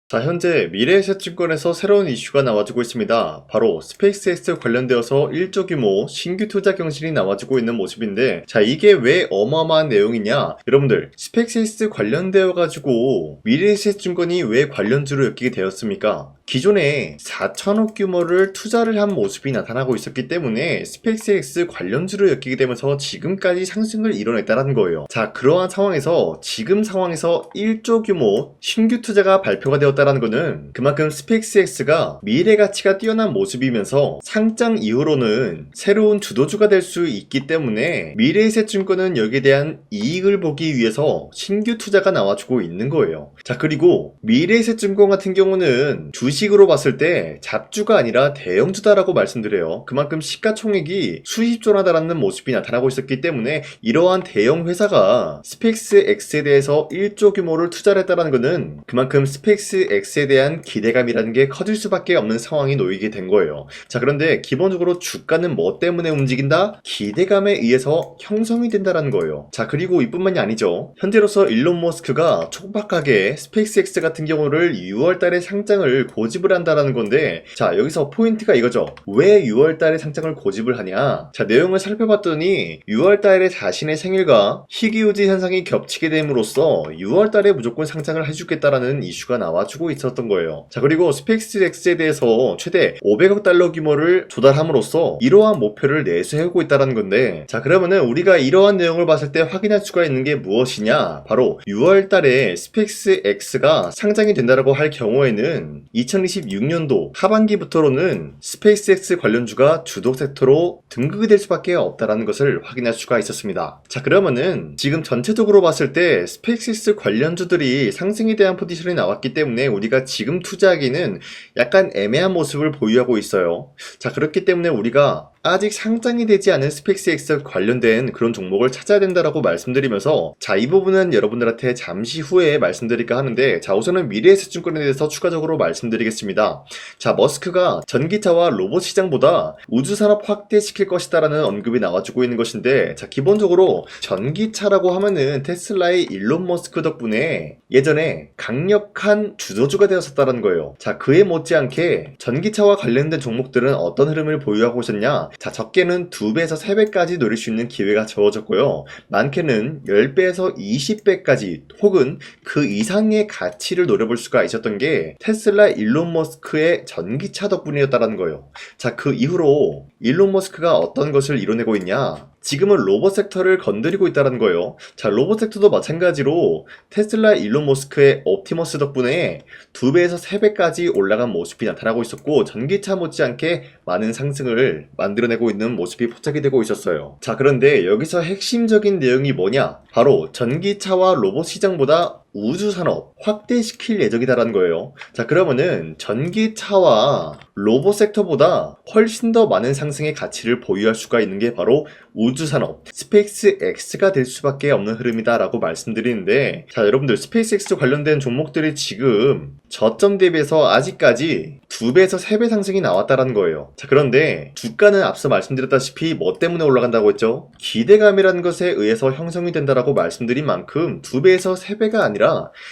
자, 현재 미래에셋증권에서 새로운 이슈가 나와주고 있습니다. 바로 스페이스X 관련되어서 1조 규모 신규 투자 경신이 나와주고 있는 모습인데, 자, 이게 왜 어마어마한 내용이냐? 여러분들, 스페이스X 관련되어 가지고 미래에셋증권이 왜 관련주로 엮이게 되었습니까? 기존에 4천억 규모를 투자를 한 모습이 나타나고 있었기 때문에 스페이스X 관련주로 엮이게 되면서 지금까지 상승을 이뤄냈다는 거예요. 자, 그러한 상황에서 지금 상황에서 1조 규모 신규 투자가 발표가 되었다는 것은 그만큼 스페이스X가 미래 가치가 뛰어난 모습이면서 상장 이후로는 새로운 주도주가 될 수 있기 때문에 미래에셋증권은 여기에 대한 이익을 보기 위해서 신규 투자가 나와주고 있는 거예요. 자, 그리고 미래에셋증권 같은 경우는 주식으로 봤을 때 잡주가 아니라 대형주다라고 말씀드려요. 그만큼 시가총액이 수십조나다라는 모습이 나타나고 있었기 때문에 이러한 대형 회사가 스페이스X에 대해서 1조 규모를 투자를 했다는 것은 그만큼 스페이스X에 대한 기대감이라는 게 커질 수밖에 없는 상황이 놓이게 된 거예요. 자, 그런데 기본적으로 주가는 뭐 때문에 움직인다? 기대감에 의해서 형성이 된다는 거예요. 자, 그리고 이뿐만이 아니죠. 현재로서 일론 머스크가 촉박하게 스페이스X 같은 경우를 6월달에 상장을 고집을 한다라는 건데, 자, 여기서 포인트가 이거죠. 왜 6월달에 상장을 고집을 하냐? 자, 내용을 살펴봤더니 6월달에 자신의 생일과 희귀유지 현상이 겹치게 됨으로써 6월달에 무조건 상장을 해주겠다라는 이슈가 나와주고 있었던 거예요. 자, 그리고 스페이스X에 대해서 최대 500억 달러 규모를 조달함으로써 이러한 목표를 내세우고 있다는 건데, 자, 그러면은 우리가 이러한 내용을 봤을 때 확인할 수가 있는 게 무엇이냐? 바로 6월달에 스페이스X가 상장이 된다라고 할 경우에는 2026년도 하반기부터로는 스페이스X 관련주가 주도 섹터로 등극이 될 수밖에 없다라는 것을 확인할 수가 있었습니다. 자, 그러면은 지금 전체적으로 봤을 때 스페이스X 관련주들이 상승에 대한 포지션이 나왔기 때문에 우리가 지금 투자하기는 약간 애매한 모습을 보유하고 있어요. 자, 그렇기 때문에 우리가 아직 상장이 되지 않은 스페이스X 관련된 그런 종목을 찾아야 된다라고 말씀드리면서, 자, 이 부분은 여러분들한테 잠시 후에 말씀드릴까 하는데, 자, 우선은 미래에셋증권에 대해서 추가적으로 말씀드리겠습니다. 자, 머스크가 전기차와 로봇 시장보다 우주산업 확대시킬 것이다라는 언급이 나와주고 있는 것인데, 자, 기본적으로 전기차라고 하면은 테슬라의 일론 머스크 덕분에 예전에 강력한 주도주가 되었었다는 거예요. 자, 그에 못지않게 전기차와 관련된 종목들은 어떤 흐름을 보유하고 있었냐? 자, 적게는 2배에서 3배까지 노릴 수 있는 기회가 주어졌고요. 많게는 10배에서 20배까지 혹은 그 이상의 가치를 노려볼 수가 있었던 게 테슬라 일론 머스크의 전기차 덕분이었다는 거예요. 자, 그 이후로 일론 머스크가 어떤 것을 이뤄내고 있냐? 지금은 로봇 섹터를 건드리고 있다는 거예요. 자, 로봇 섹터도 마찬가지로 테슬라 일론 머스크의 옵티머스 덕분에 2배에서 3배까지 올라간 모습이 나타나고 있었고, 전기차 못지않게 많은 상승을 만들어내고 있는 모습이 포착이 되고 있었어요. 자, 그런데 여기서 핵심적인 내용이 뭐냐? 바로 전기차와 로봇 시장보다 우주산업 확대시킬 예정이다라는 거예요. 자, 그러면은 전기차와 로봇 섹터보다 훨씬 더 많은 상승의 가치를 보유할 수가 있는 게 바로 우주산업 스페이스X가 될 수밖에 없는 흐름이다라고 말씀드리는데, 자, 여러분들 스페이스X 관련된 종목들이 지금 저점 대비해서 아직까지 2배에서 3배 상승이 나왔다는 거예요. 자, 그런데 주가는 앞서 말씀드렸다시피 뭐 때문에 올라간다고 했죠? 기대감이라는 것에 의해서 형성이 된다라고 말씀드린 만큼 2배에서 3배가 아니라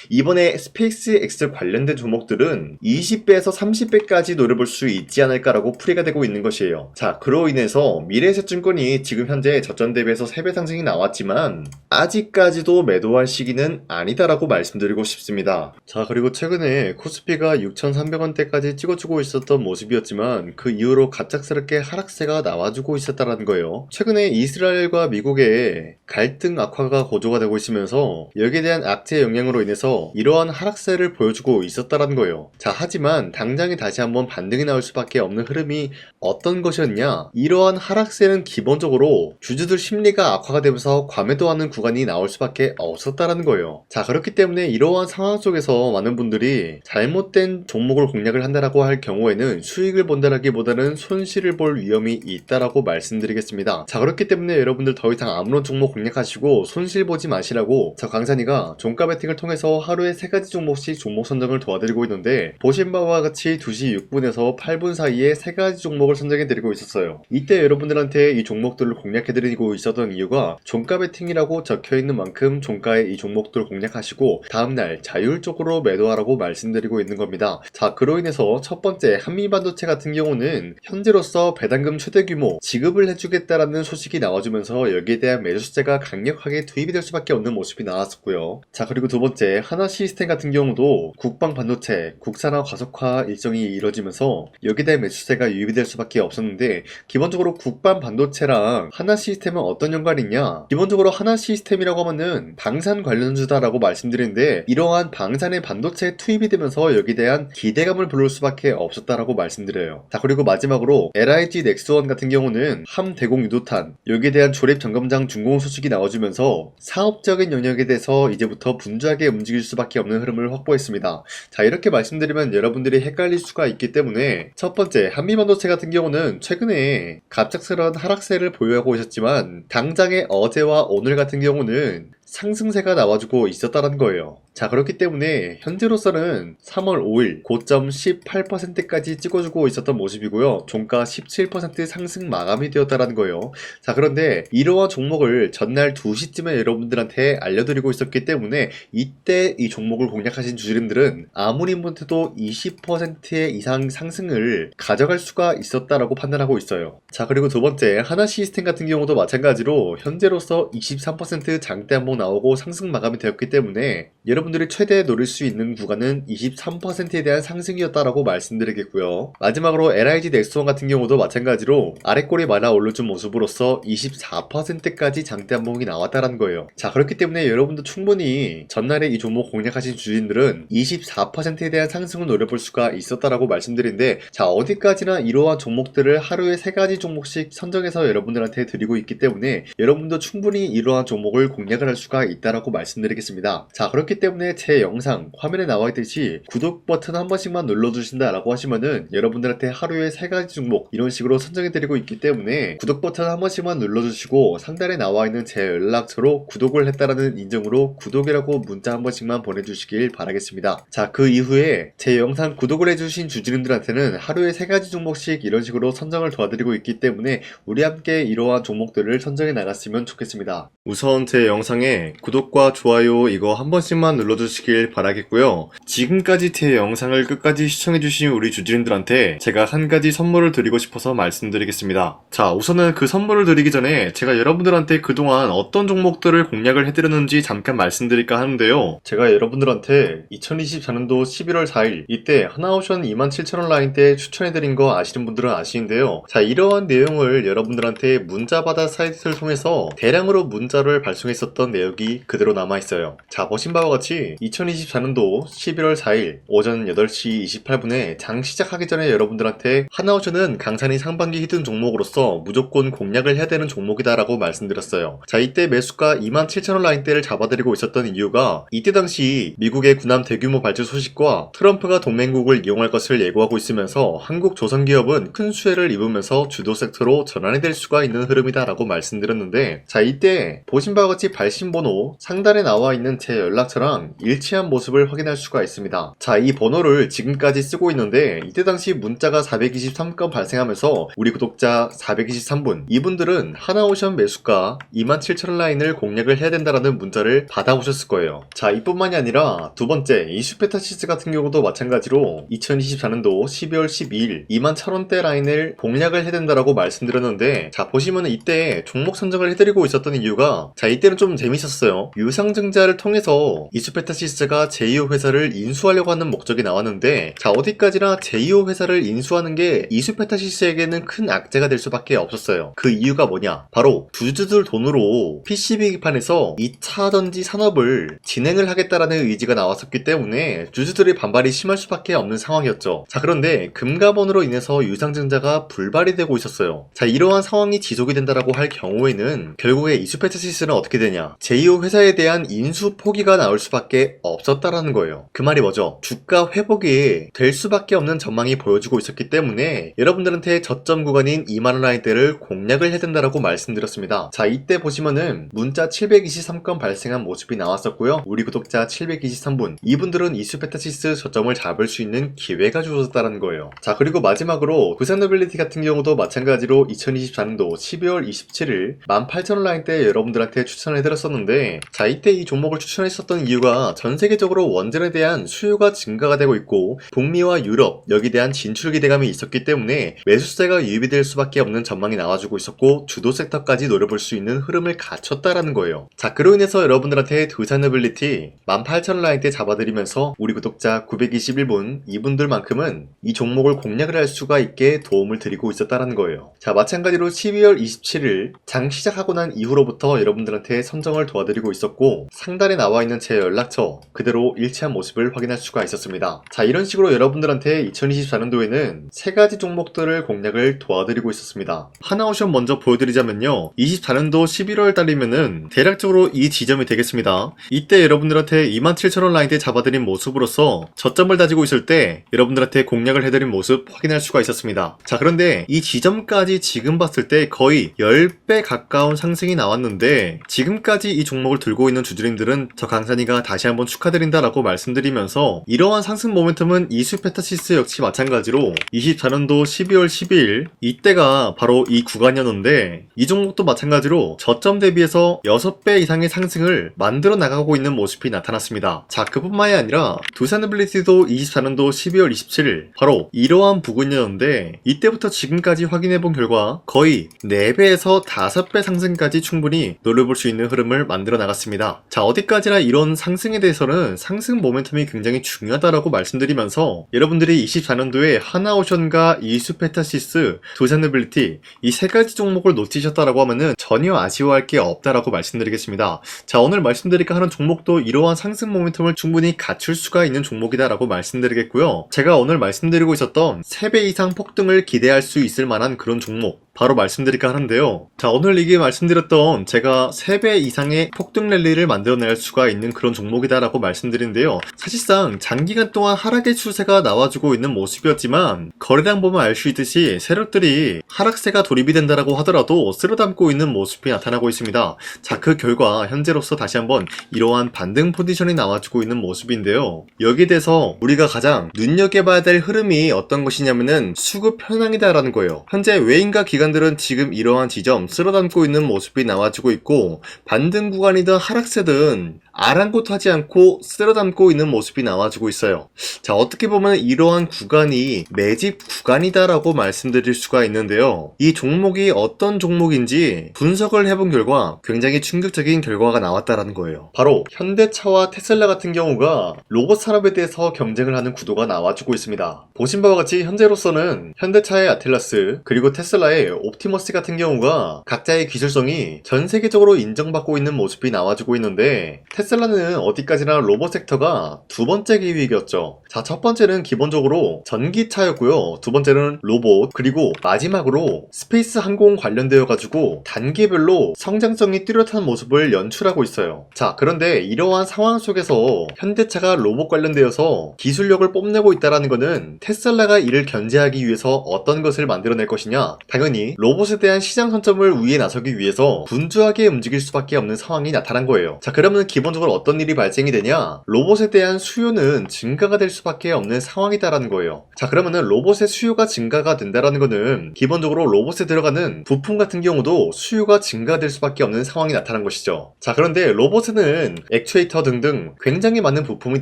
이번에 스페이스X 관련된 종목들은 20배에서 30배까지 노려볼 수 있지 않을까라고 풀이가 되고 있는 것이에요. 자, 그로 인해서 미래에셋증권이 지금 현재 저점 대비해서 3배 상승이 나왔지만 아직까지도 매도할 시기는 아니다라고 말씀드리고 싶습니다. 자, 그리고 최근에 코스피가 6,300원대까지 찍어주고 있었던 모습이었지만 그 이후로 갑작스럽게 하락세가 나와주고 있었다는 거예요. 최근에 이스라엘과 미국의 갈등 악화가 고조가 되고 있으면서 여기에 대한 악재 영향으로 인해서 이러한 하락세를 보여주고 있었다는 거예요. 자, 하지만 당장에 다시 한번 반등이 나올 수밖에 없는 흐름이 어떤 것이었냐? 이러한 하락세는 기본적으로 주주들 심리가 악화가 되면서 과매도하는 구간이 나올 수밖에 없었다는 거예요. 자, 그렇기 때문에 이러한 상황 속에서 많은 분들이 잘못된 종목을 공략을 한다라고 할 경우에는 수익을 본다라기보다는 손실을 볼 위험이 있다라고 말씀드리겠습니다. 자, 그렇기 때문에 여러분들 더 이상 아무런 종목 공략하시고 손실 보지 마시라고 저 강산이가 종가 배팅 마케팅을 통해서 하루에 3가지 종목씩 종목 선정을 도와드리고 있는데 보신 바와 같이 2시 6분에서 8분 사이에 3가지 종목을 선정해드리고 있었어요. 이때 여러분들한테 이 종목들을 공략해드리고 있었던 이유가 종가 베팅이라고 적혀있는 만큼 종가의 이 종목들을 공략하시고 다음날 자율적으로 매도하라고 말씀드리고 있는 겁니다. 자, 그로 인해서 첫 번째 한미반도체 같은 경우는 현재로서 배당금 최대 규모 지급을 해주겠다라는 소식이 나와주면서 여기에 대한 매수세가 강력하게 투입이 될 수밖에 없는 모습이 나왔었고요. 자, 그리고 두 번째 하나시스템 같은 경우도 국방 반도체 국산화 가속화 일정이 이뤄지면서 여기에 대한 매수세가 유입이 될 수밖에 없었는데 기본적으로 국방 반도체랑 하나시스템은 어떤 연관이 있냐? 기본적으로 하나시스템이라고 하면은 방산 관련주다라고 말씀드리는데 이러한 방산의 반도체에 투입이 되면서 여기에 대한 기대감을 불러올 수밖에 없었다라고 말씀드려요. 자, 그리고 마지막으로 LIG 넥스원 같은 경우는 함대공 유도탄 여기에 대한 조립 점검장 준공 소식이 나와주면서 사업적인 영역에 대해서 이제부터 분주하게 움직일 수밖에 없는 흐름을 확보했습니다. 자, 이렇게 말씀드리면 여러분들이 헷갈릴 수가 있기 때문에 첫 번째 한미반도체 같은 경우는 최근에 갑작스러운 하락세를 보유하고 있었지만 당장의 어제와 오늘 같은 경우는 상승세가 나와주고 있었다는 거예요. 자, 그렇기 때문에 현재로서는 3월 5일 고점 18%까지 찍어주고 있었던 모습이고요. 종가 17% 상승 마감이 되었다는 거예요. 자, 그런데 이러한 종목을 전날 2시쯤에 여러분들한테 알려드리고 있었기 때문에 이때 이 종목을 공략하신 주주님들은 아무리 못해도 20% 이상 상승을 가져갈 수가 있었다라고 판단하고 있어요. 자, 그리고 두 번째 하나시스템 같은 경우도 마찬가지로 현재로서 23% 장대 한번 나오고 상승 마감이 되었기 때문에 여러분들이 최대 노릴 수 있는 구간은 23%에 대한 상승이었다라고 말씀드리겠고요. 마지막으로 LIG 넥스원 같은 경우도 마찬가지로 아래꼬리 말아 올려준 모습으로서 24%까지 장대 한봉이 나왔다는 거예요. 자, 그렇기 때문에 여러분도 충분히 전날에 이 종목 공략하신 주인들은 24%에 대한 상승을 노려볼 수가 있었다라고 말씀드린데 자, 어디까지나 이러한 종목들을 하루에 3가지 종목씩 선정해서 여러분들한테 드리고 있기 때문에 여러분도 충분히 이러한 종목을 공략을 할 수가 있다라고 말씀드리겠습니다. 자, 그렇기 때문에 제 영상 화면에 나와 있듯이 구독 버튼 한 번씩만 눌러주신다 라고 하시면은 여러분들한테 하루에 3가지 종목 이런 식으로 선정해드리고 있기 때문에 구독 버튼 한 번씩만 눌러주시고 상단에 나와 있는 제 연락처로 구독을 했다라는 인증으로 구독이라고 문자 한 번씩만 보내주시길 바라겠습니다. 자, 그 이후에 제 영상 구독을 해주신 주주님들한테는 하루에 3가지 종목씩 이런 식으로 선정을 도와드리고 있기 때문에 우리 함께 이러한 종목들을 선정해 나갔으면 좋겠습니다. 우선 제 영상에 구독과 좋아요 이거 한 번씩만 눌러주시길 바라겠고요. 지금까지 제 영상을 끝까지 시청해주신 우리 주주님들한테 제가 한 가지 선물을 드리고 싶어서 말씀드리겠습니다. 자, 우선은 그 선물을 드리기 전에 제가 여러분들한테 그동안 어떤 종목들을 공략을 해드렸는지 잠깐 말씀드릴까 하는데요. 제가 여러분들한테 2024년도 11월 4일 이때 하나오션 27,000원 라인 때 추천해드린 거 아시는 분들은 아시는데요. 자, 이러한 내용을 여러분들한테 문자받아 사이트를 통해서 대량으로 문자를 발송했었던 내역이 그대로 남아있어요. 자, 보신 바와 같이 2024년도 11월 4일 오전 8시 28분에 장 시작하기 전에 여러분들한테 하나오션은 강산이 상반기 히든 종목으로서 무조건 공략을 해야 되는 종목이다 라고 말씀드렸어요. 자, 이때 매수가 27,000원 라인대를 잡아드리고 있었던 이유가 이때 당시 미국의 군함 대규모 발주 소식과 트럼프가 동맹국을 이용할 것을 예고하고 있으면서 한국 조선기업은 큰 수혜를 입으면서 주도 섹터로 전환이 될 수가 있는 흐름이다 라고 말씀드렸는데 자, 이때 보신 바와 같이 발신번호 상단에 나와 있는 제 연락처랑 일치한 모습을 확인할 수가 있습니다. 자, 이 번호를 지금까지 쓰고 있는데 이때 당시 문자가 423건 발생하면서 우리 구독자 423분 이분들은 하나오션 매수가 27,000원 라인을 공략을 해야 된다라는 문자를 받아오셨을 거예요. 자, 이뿐만이 아니라 두 번째 이슈페타시스 같은 경우도 마찬가지로 2024년도 12월 12일 21,000원대 라인을 공략을 해야 된다라고 말씀드렸는데 자, 보시면 이때 종목 선정을 해드리고 있었던 이유가 자, 이때는 좀 재밌었어요. 유상증자를 통해서 이슈페타시스가 제2호 회사를 인수하려고 하는 목적이 나왔는데 자, 어디까지나 제2호 회사를 인수하는 게 이슈페타시스에게는 큰 악재가 될 수밖에 없었어요. 그 이유가 뭐냐? 바로 주주들 돈으로 PCB 기판에서 2차 전지 산업을 진행을 하겠다라는 의지가 나왔었기 때문에 주주들의 반발이 심할 수밖에 없는 상황이었죠. 자, 그런데 금가번으로 인해서 유상증자가 불발이 되고 있었어요. 자, 이러한 상황이 지속이 된다라고 할 경우에는 결국에 이슈페타시스는 어떻게 되냐? 제 제2호 회사에 대한 인수 포기가 나올 수밖에 없었다라는 거예요. 그 말이 뭐죠? 주가 회복이 될 수밖에 없는 전망이 보여지고 있었기 때문에 여러분들한테 저점 구간인 2만원 라인대를 공략을 해야 된다라고 말씀드렸습니다. 자, 이때 보시면은 문자 723건 발생한 모습이 나왔었고요. 우리 구독자 723분, 이분들은 이수페타시스 저점을 잡을 수 있는 기회가 주어졌다는 거예요. 자, 그리고 마지막으로 부산노빌리티 같은 경우도 마찬가지로 2024년도 12월 27일 18,000원 라인대 여러분들한테 추천해드렸었는데, 자, 이때 이 종목을 추천했었던 이유가 전 세계적으로 원전에 대한 수요가 증가가 되고 있고 북미와 유럽 여기에 대한 진출 기대감이 있었기 때문에 매수세가 유입이 될 수밖에 없는 전망이 나와주고 있었고 주도 섹터까지 노려볼 수 있는 흐름을 갖췄다라는 거예요. 자, 그로 인해서 여러분들한테 두산노빌리티 18,000원 라인대 잡아드리면서 우리 구독자 921분 이분들만큼은 이 종목을 공략을 할 수가 있게 도움을 드리고 있었다라는 거예요. 자, 마찬가지로 12월 27일 장 시작하고 난 이후로부터 여러분들한테 선정을 도와드리고 있었고 상단에 나와있는 제 연락처 그대로 일치한 모습을 확인할 수가 있었습니다. 자, 이런 식으로 여러분들한테 2024년도에는 3가지 종목들을 공략을 도와드리고 있었습니다. 하나오션 먼저 보여드리자면요, 24년도 11월 달이면은 대략적으로 이 지점이 되겠습니다. 이때 여러분들한테 27,000원 라인대 잡아드린 모습으로서 저점을 다지고 있을 때 여러분들한테 공략을 해드린 모습 확인할 수가 있었습니다. 자, 그런데 이 지점까지 지금 봤을 때 거의 10배 가까운 상승이 나왔는데 지금까지 이 종목을 들고 있는 주주님들은 저 강산이가 다시 한번 축하드린다라고 말씀드리면서 이러한 상승 모멘텀은 이수페타시스 역시 마찬가지로 24년도 12월 12일 이때가 바로 이 구간이었는데 이 종목도 마찬가지로 저점 대비해서 6배 이상의 상승을 만들어 나가고 있는 모습이 나타났습니다. 자, 그뿐만이 아니라 두산노빌리티도 24년도 12월 27일 바로 이러한 부근이었는데 이때부터 지금까지 확인해본 결과 거의 4배에서 5배 상승까지 충분히 노려볼 수 있는 흐름을 만들어 나갔습니다. 자, 어디까지나 이런 상승에 대해서는 상승 모멘텀이 굉장히 중요하다라고 말씀드리면서 여러분들이 24년도에 하나오션과 이수페타시스, 두산노빌리티 이 3가지 종목을 놓치셨다라고 하면은 전혀 아쉬워할 게 없다라고 말씀드리겠습니다. 자, 오늘 말씀드릴까 하는 종목도 이러한 상승 모멘텀을 충분히 갖출 수가 있는 종목이다라고 말씀드리겠고요. 제가 오늘 말씀드리고 있었던 3배 이상 폭등을 기대할 수 있을 만한 그런 종목 바로 말씀드릴까 하는데요. 자, 오늘 이게 말씀드렸던 제가 3배 이상의 폭등 랠리를 만들어낼 수가 있는 그런 종목이다라고 말씀드리는데요. 사실상 장기간 동안 하락의 추세가 나와주고 있는 모습이었지만 거래량 보면 알 수 있듯이 세력들이 하락세가 돌입이 된다라고 하더라도 쓸어담고 있는 모습이 나타나고 있습니다. 자, 그 결과 현재로서 다시 한번 이러한 반등 포지션이 나와주고 있는 모습인데요. 여기에 대해서 우리가 가장 눈여겨봐야 될 흐름이 어떤 것이냐면은 수급 현황이다라는 거예요. 현재 외인과 기관들은 지금 이러한 지점 쓸어담고 있는 모습이 나와주고 있고 반등 구간이든 하락세든 아랑곳하지 않고 쓸어담고 있는 모습이 나와주고 있어요. 자, 어떻게 보면 이러한 구간이 매집 구간이다라고 말씀드릴 수가 있는데요. 이 종목이 어떤 종목인지 분석을 해본 결과 굉장히 충격적인 결과가 나왔다라는 거예요. 바로 현대차와 테슬라 같은 경우가 로봇 산업에 대해서 경쟁을 하는 구도가 나와주고 있습니다. 보신 바와 같이 현재로서는 현대차의 아틀라스 그리고 테슬라의 옵티머스 같은 경우가 각자의 기술성이 전 세계적으로 인정받고 있는 모습이 나와주고 있는데 테슬라는 어디까지나 로봇 섹터가 두 번째 기획이었죠. 자, 첫 번째는 기본적으로 전기차였고요. 두 번째는 로봇, 그리고 마지막으로 스페이스 항공 관련되어 가지고 단계별로 성장성이 뚜렷한 모습을 연출하고 있어요. 자, 그런데 이러한 상황 속에서 현대차가 로봇 관련되어서 기술력을 뽐내고 있다는 것은 테슬라가 이를 견제하기 위해서 어떤 것을 만들어낼 것이냐, 당연히 로봇에 대한 시장 선점을 위해 나서기 위해서 분주하게 움직일 수밖에 없는 상황이 나타난 거예요. 자, 그러면 기본적으로 어떤 일이 발생이 되냐, 로봇에 대한 수요는 증가가 될 수밖에 없는 상황이다라는 거예요. 자, 그러면은 로봇의 수요가 증가가 된다라는 거는 기본적으로 로봇에 들어가는 부품 같은 경우도 수요가 증가될 수밖에 없는 상황이 나타난 것이죠. 자, 그런데 로봇에는 액추에이터 등등 굉장히 많은 부품이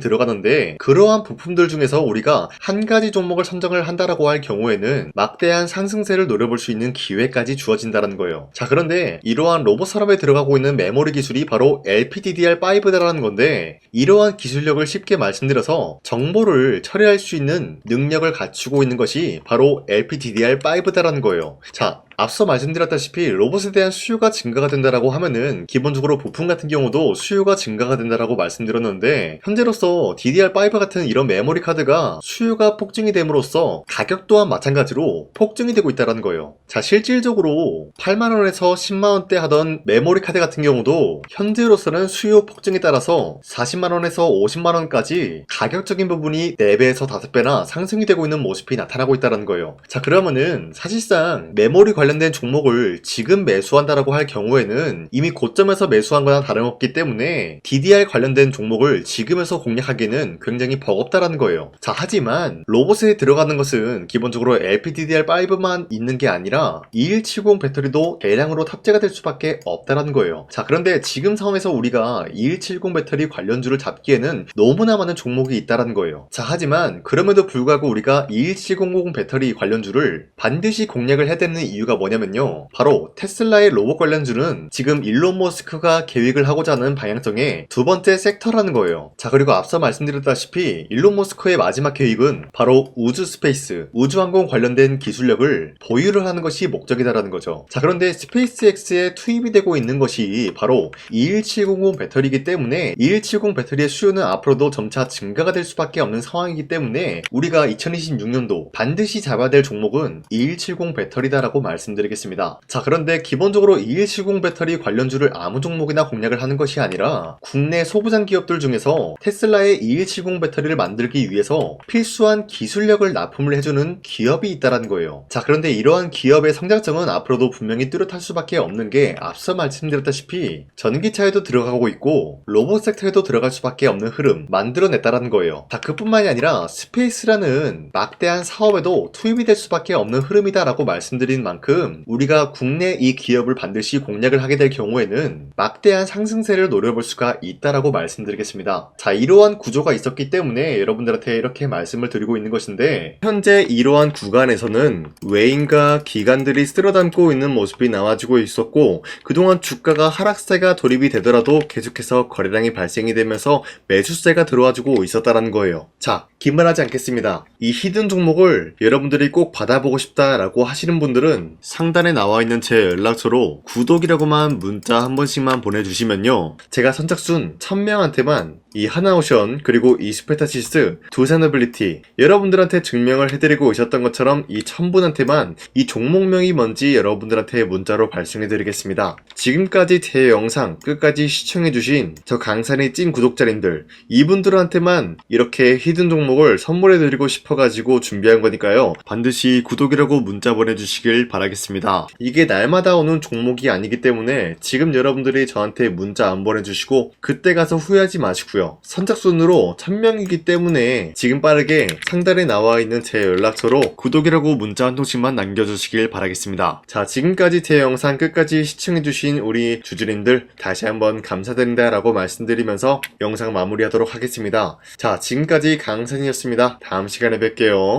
들어가는데 그러한 부품들 중에서 우리가 한 가지 종목을 선정을 한다라고 할 경우에는 막대한 상승세를 노려볼 수 있는 기회까지 주어진다는 거예요. 자, 그런데 이러한 로봇 산업에 들어가고 있는 메모리 기술이 바로 LPDDR5다라는 건데 이러한 기술력을 쉽게 말씀드려서 정보를 처리할 수 있는 능력을 갖추고 있는 것이 바로 LPDDR5다라는 거예요. 자, 앞서 말씀드렸다시피 로봇에 대한 수요가 증가가 된다라고 하면은 기본적으로 부품 같은 경우도 수요가 증가가 된다라고 말씀드렸는데, 현재로서 DDR5 같은 이런 메모리 카드가 수요가 폭증이 됨으로써 가격 또한 마찬가지로 폭증이 되고 있다는 거예요. 자, 실질적으로 8만원에서 10만원대 하던 메모리 카드 같은 경우도 현재로서는 수요 폭증에 따라서 40만원에서 50만원까지 가격적인 부분이 4배에서 5배나 상승이 되고 있는 모습이 나타나고 있다는 거예요. 자, 그러면은 사실상 메모리 관련된 종목을 지금 매수한다라고 할 경우에는 이미 고점에서 매수한 거나 다름없기 때문에 DDR 관련된 종목을 지금에서 공략하기는 굉장히 버겁다라는 거예요. 자, 하지만 로봇에 들어가는 것은 기본적으로 LPDDR5만 있는 게 아니라 2170 배터리도 대량으로 탑재가 될 수밖에 없다라는 거예요. 자, 그런데 지금 상황에서 우리가 2170 배터리 관련주를 잡기에는 너무나 많은 종목이 있다라는 거예요. 자, 하지만 그럼에도 불구하고 우리가 21700 배터리 관련주를 반드시 공략을 해야 되는 이유가 뭐냐면요, 바로 테슬라의 로봇 관련주는 지금 일론 머스크가 계획을 하고자 하는 방향성의 두 번째 섹터라는 거예요. 자, 그리고 앞서 말씀드렸다시피 일론 머스크의 마지막 계획은 바로 우주 스페이스, 우주항공 관련된 기술력을 보유를 하는 것이 목적이다라는 거죠. 자, 그런데 스페이스X에 투입이 되고 있는 것이 바로 21700 배터리이기 때문에 2170 배터리의 수요는 앞으로도 점차 증가가 될 수밖에 없는 상황이기 때문에 우리가 2026년도 반드시 잡아야 될 종목은 2170 배터리다라고 말씀드리겠습니다. 자, 그런데 기본적으로 2170 배터리 관련주를 아무 종목이나 공략을 하는 것이 아니라 국내 소부장 기업들 중에서 테슬라의 2170 배터리를 만들기 위해서 필수한 기술력을 납품을 해주는 기업이 있다는 거예요. 자, 그런데 이러한 기업의 성장성은 앞으로도 분명히 뚜렷할 수밖에 없는 게 앞서 말씀드렸다시피 전기차에도 들어가고 있고 로봇 섹터에도 들어갈 수밖에 없는 흐름 만들어냈다는 거예요. 자, 그뿐만이 아니라 스페이스라는 막대한 사업에도 투입이 될 수밖에 없는 흐름이다라고 말씀드린 만큼 우리가 국내 이 기업을 반드시 공략을 하게 될 경우에는 막대한 상승세를 노려볼 수가 있다라고 말씀드리겠습니다. 자, 이러한 구조가 있었기 때문에 여러분들한테 이렇게 말씀을 드리고 있는 것인데, 현재 이러한 구간에서는 외인과 기관들이 쓸어담고 있는 모습이 나와지고 있었고, 그동안 주가가 하락세가 돌입이 되더라도 계속해서 거래량이 발생이 되면서 매수세가 들어와주고 있었다는 거예요. 자, 긴말하지 않겠습니다. 이 히든 종목을 여러분들이 꼭 받아보고 싶다라고 하시는 분들은 상단에 나와있는 제 연락처로 구독이라고만 문자 한 번씩만 보내주시면요, 제가 선착순 1000명한테만 이 하나오션 그리고 이 스페타시스 두 산어빌리티 여러분들한테 증명을 해드리고 있었던 것처럼 이 1000분한테만 이 종목명이 뭔지 여러분들한테 문자로 발송해드리겠습니다. 지금까지 제 영상 끝까지 시청해주신 저 강산의 찐 구독자님들, 이분들한테만 이렇게 히든 종목을 선물해드리고 싶어가지고 준비한 거니까요, 반드시 구독이라고 문자 보내주시길 바라겠습니다. 이게 날마다 오는 종목이 아니기 때문에 지금 여러분들이 저한테 문자 안 보내주시고 그때 가서 후회하지 마시고요, 선착순으로 1000명이기 때문에 지금 빠르게 상단에 나와있는 제 연락처로 구독이라고 문자 한 통씩만 남겨주시길 바라겠습니다. 자, 지금까지 제 영상 끝까지 시청해주신 우리 주주님들 다시 한번 감사드린다 라고 말씀드리면서 영상 마무리하도록 하겠습니다. 자, 지금까지 강산이었습니다. 다음 시간에 뵐게요.